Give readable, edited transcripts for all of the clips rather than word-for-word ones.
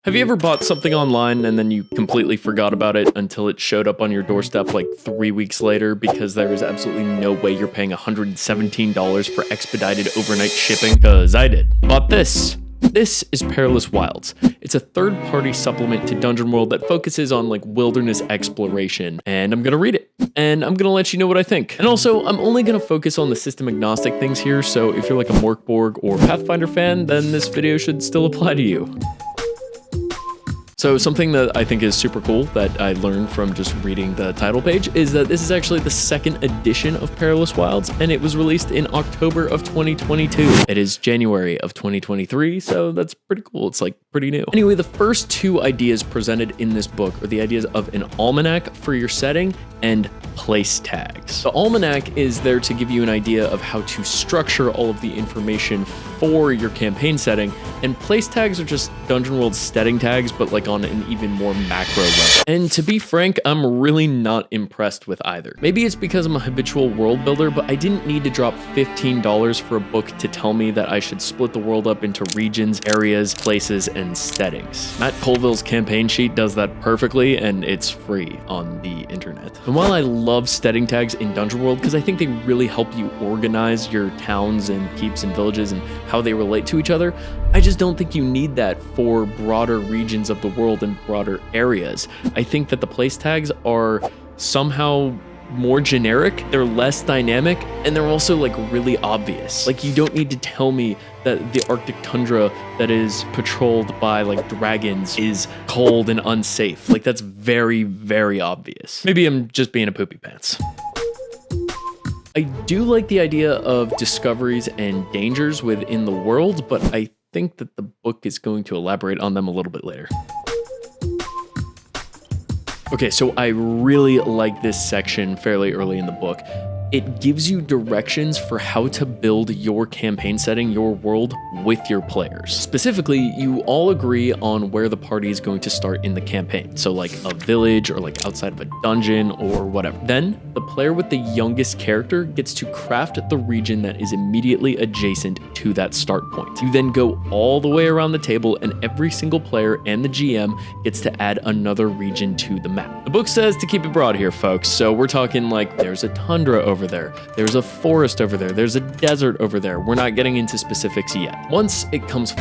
Have you ever bought something online and then you completely forgot about it until it showed up on your doorstep like 3 weeks later because there was absolutely no way you're paying $117 for expedited overnight shipping? Because I did. Bought this. This is Perilous Wilds. It's a third-party supplement to Dungeon World that focuses on like wilderness exploration, and I'm gonna read it, and I'm gonna let you know what I think. And also, I'm only gonna focus on the system-agnostic things here, so if you're like a Morkborg or Pathfinder fan, then this video should still apply to you. So something that I think is super cool that I learned from just reading the title page is that this is actually the second edition of Perilous Wilds, and it was released in October of 2022. It is January of 2023, so that's pretty cool. It's like pretty new. Anyway, the first two ideas presented in this book are the ideas of an almanac for your setting and place tags. The almanac is there to give you an idea of how to structure all of the information for your campaign setting, and place tags are just Dungeon World's setting tags, but like on an even more macro level. And to be frank, I'm really not impressed with either. Maybe it's because I'm a habitual world builder, but I didn't need to drop $15 for a book to tell me that I should split the world up into regions, areas, places, and settings. Matt Colville's campaign sheet does that perfectly, and it's free on the internet. And while I love setting tags in Dungeon World because I think they really help you organize your towns and keeps and villages and how they relate to each other, I just don't think you need that for broader regions of the world and broader areas. I think that the place tags are somehow more generic, they're less dynamic, and they're also like really obvious. Like you don't need to tell me that the Arctic tundra that is patrolled by like dragons is cold and unsafe. Like that's very, very obvious. Maybe I'm just being a poopy pants. I do like the idea of discoveries and dangers within the world, but I think that the book is going to elaborate on them a little bit later. Okay, so I really like this section fairly early in the book. It gives you directions for how to build your campaign setting, your world, with your players. Specifically, you all agree on where the party is going to start in the campaign. So like a village or like outside of a dungeon or whatever. Then the player with the youngest character gets to craft the region that is immediately adjacent to that start point. You then go all the way around the table and every single player and the GM gets to add another region to the map. The book says to keep it broad here, folks. So we're talking like there's a tundra over there, there's a forest over there, there's a desert over there. We're not getting into specifics yet. Once it comes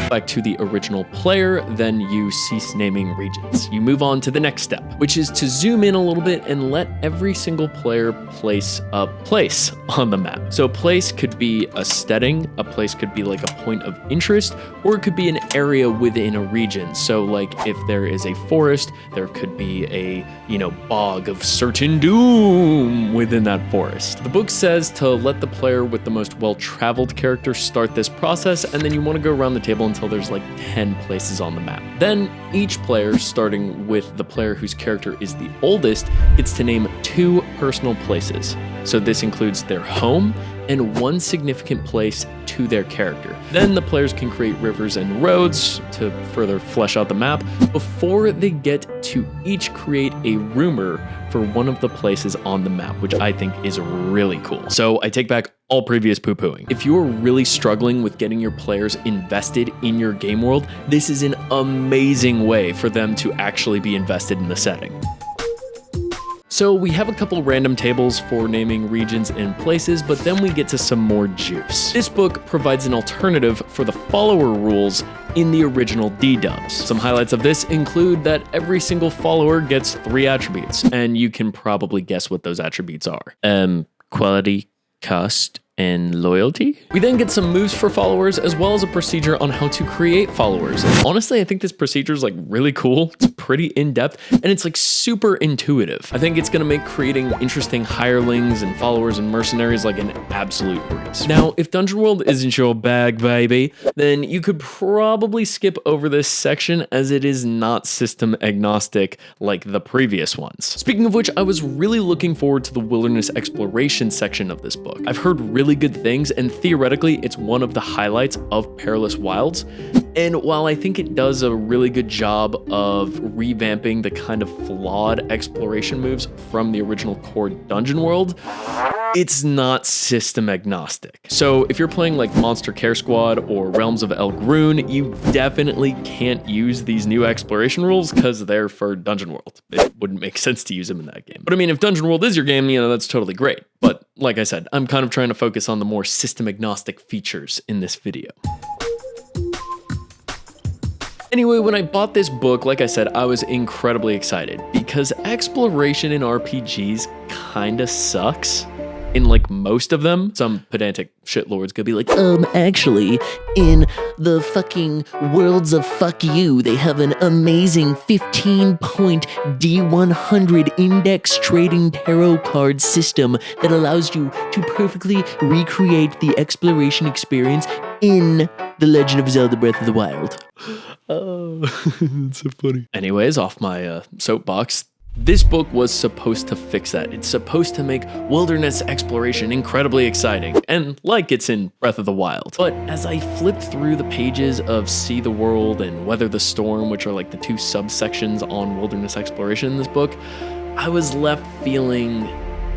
back to the original player, then you cease naming regions. You move on to the next step, which is to zoom in a little bit and let every single player place a place on the map. So a place could be a setting, a place could be like a point of interest, or it could be an area within a region. So like if there is a forest, there could be a, bog of certain doom within that forest. The book says to let the player with the most well-traveled character start this process, and then you want to go around the table until there's like 10 places on the map. Then each player, starting with the player whose character is the oldest, gets to name 2 personal places. So this includes their home and 1 significant place to their character. Then the players can create rivers and roads to further flesh out the map before they get to each create a rumor for one of the places on the map, which I think is really cool. So I take back all previous poo-pooing. If you're really struggling with getting your players invested in your game world, this is an amazing way for them to actually be invested in the setting. So we have a couple random tables for naming regions and places, but then we get to some more juice. This book provides an alternative for the follower rules in the original D-dubs. Some highlights of this include that every single follower gets 3 attributes, and you can probably guess what those attributes are. Quality, cost, and loyalty. We then get some moves for followers, as well as a procedure on how to create followers. And honestly, I think this procedure is like really cool. It's pretty in-depth, and it's like super intuitive. I think it's gonna make creating interesting hirelings and followers and mercenaries like an absolute breeze. Now, if Dungeon World isn't your bag, baby, then you could probably skip over this section as it is not system agnostic like the previous ones. Speaking of which, I was really looking forward to the wilderness exploration section of this book. I've heard really good things, and theoretically, it's one of the highlights of Perilous Wilds. And while I think it does a really good job of revamping the kind of flawed exploration moves from the original core Dungeon World, it's not system agnostic. So if you're playing like Monster Care Squad or Realms of El Grun, you definitely can't use these new exploration rules because they're for Dungeon World. It wouldn't make sense to use them in that game. But I mean, if Dungeon World is your game, that's totally great. But like I said, I'm kind of trying to focus on the more system agnostic features in this video. Anyway, when I bought this book, like I said, I was incredibly excited because exploration in RPGs kinda sucks. In like most of them, some pedantic shitlords could be like, actually, in the fucking worlds of fuck you, they have an amazing 15-point D100 index trading tarot card system that allows you to perfectly recreate the exploration experience in The Legend of Zelda Breath of the Wild. Oh, that's so funny. Anyways, off my soapbox. This book was supposed to fix that. It's supposed to make wilderness exploration incredibly exciting, and like it's in Breath of the Wild. But as I flipped through the pages of See the World and Weather the Storm, which are like the two subsections on wilderness exploration in this book, I was left feeling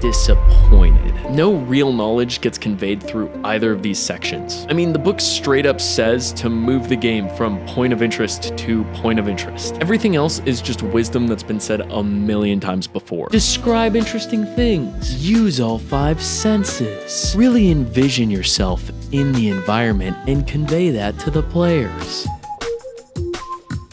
disappointed. No real knowledge gets conveyed through either of these sections. I mean, the book straight up says to move the game from point of interest to point of interest. Everything else is just wisdom that's been said a million times before. Describe interesting things. Use all 5 senses. Really envision yourself in the environment and convey that to the players.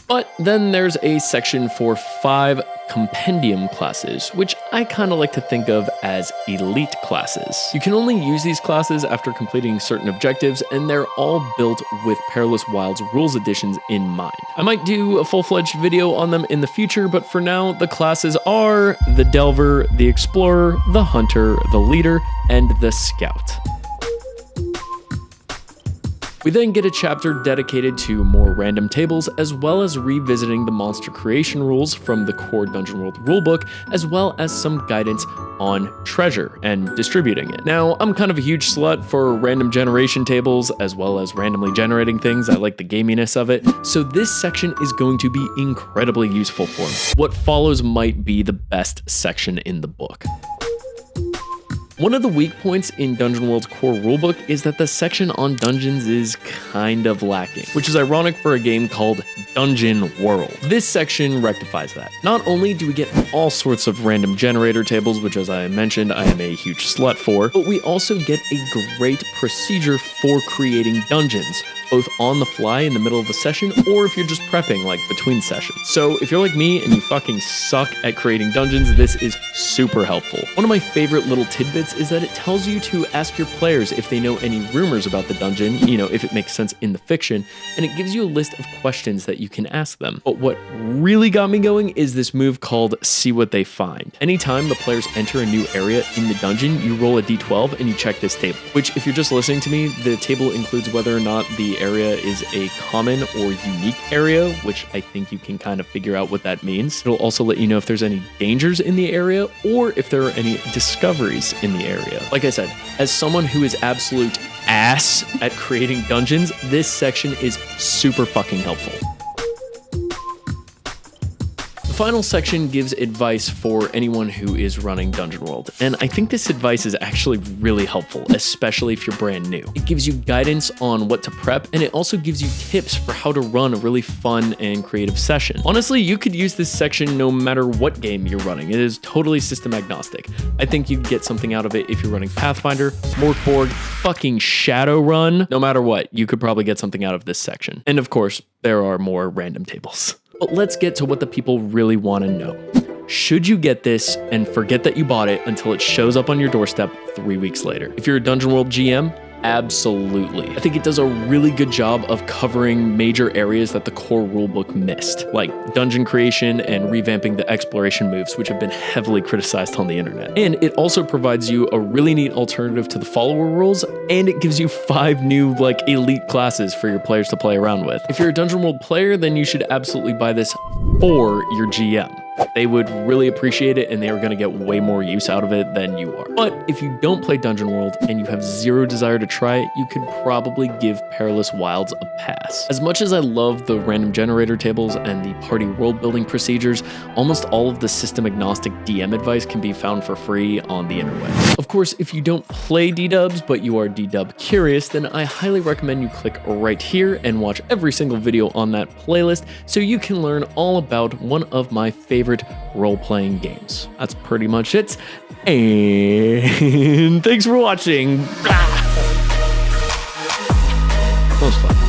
But then there's a section for 5 compendium classes, which I kind of like to think of as elite classes. You can only use these classes after completing certain objectives, and they're all built with Perilous Wilds rules editions in mind. I might do a full-fledged video on them in the future, but for now, the classes are the Delver, the Explorer, the Hunter, the Leader, and the Scout. We then get a chapter dedicated to more random tables, as well as revisiting the monster creation rules from the core Dungeon World rulebook, as well as some guidance on treasure and distributing it. Now, I'm kind of a huge slut for random generation tables, as well as randomly generating things. I like the gaminess of it, so this section is going to be incredibly useful for me. What follows might be the best section in the book. One of the weak points in Dungeon World's core rulebook is that the section on dungeons is kind of lacking, which is ironic for a game called Dungeon World. This section rectifies that. Not only do we get all sorts of random generator tables, which as I mentioned, I am a huge slut for, but we also get a great procedure for creating dungeons, both on the fly in the middle of the session, or if you're just prepping like between sessions. So if you're like me and you fucking suck at creating dungeons, this is super helpful. One of my favorite little tidbits is that it tells you to ask your players if they know any rumors about the dungeon, if it makes sense in the fiction, and it gives you a list of questions that you can ask them. But what really got me going is this move called See What They Find. Anytime the players enter a new area in the dungeon, you roll a d12 and you check this table, which if you're just listening to me, the table includes whether or not the area is a common or unique area, which I think you can kind of figure out what that means. It'll also let you know if there's any dangers in the area or if there are any discoveries in the area. Like I said, as someone who is absolute ass at creating dungeons, this section is super fucking helpful. The final section gives advice for anyone who is running Dungeon World, and I think this advice is actually really helpful, especially if you're brand new. It gives you guidance on what to prep, and it also gives you tips for how to run a really fun and creative session. Honestly, you could use this section no matter what game you're running. It is totally system agnostic. I think you'd get something out of it if you're running Pathfinder, Morkborg, fucking Shadowrun. No matter what, you could probably get something out of this section. And of course, there are more random tables. But let's get to what the people really want to know. Should you get this and forget that you bought it until it shows up on your doorstep 3 weeks later? If you're a Dungeon World GM, absolutely. I think it does a really good job of covering major areas that the core rulebook missed, like dungeon creation and revamping the exploration moves, which have been heavily criticized on the internet. And it also provides you a really neat alternative to the follower rules, and it gives you 5 new elite classes for your players to play around with. If you're a Dungeon World player, then you should absolutely buy this for your GM. They would really appreciate it, and they are going to get way more use out of it than you are. But if you don't play Dungeon World and you have zero desire to try it, you could probably give Perilous Wilds a pass. As much as I love the random generator tables and the party world building procedures, almost all of the system agnostic DM advice can be found for free on the interweb. Of course, if you don't play D-dubs, but you are D-dub curious, then I highly recommend you click right here and watch every single video on that playlist so you can learn all about one of my favorite role-playing games. That's pretty much it, and thanks for watching. That was fun.